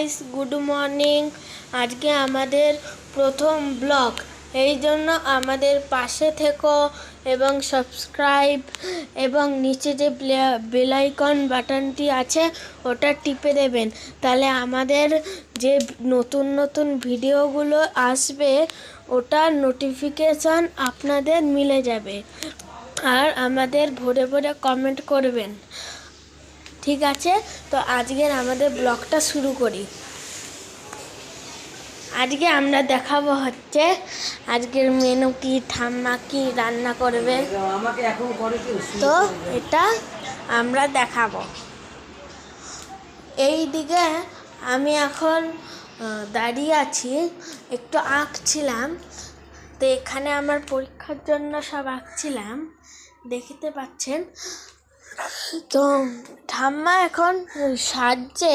Guys, good morning. আজকে আমাদের প্রথম ব্লগ, এই জন্য আমাদের পাশে থেকো এবং সাবস্ক্রাইব এবং নিচে যে বেল আইকন বাটনটি আছে ওটা টিপে দেবেন, তাহলে আমাদের যে নতুন নতুন ভিডিওগুলো আসবে ওটার নোটিফিকেশান আপনাদের মিলে যাবে। আর আমাদের ভরে ভরে কমেন্ট করবেন, ঠিক আছে? তো আজকের আমাদের ব্লগটা শুরু করি। আজকে আমরা দেখাবো হচ্ছে আজকের মেনু কি, ঠাম্মা কি রান্না করবে, তো এটা আমরা দেখাবো। এই দিকে আমি এখন দাঁড়িয়ে আছি, একটু আঁকছিলাম। তো এখানে আমার পরীক্ষার জন্য সব আঁকছিলাম, দেখতে পাচ্ছেন। তো ঠাম্মা এখন সাজছে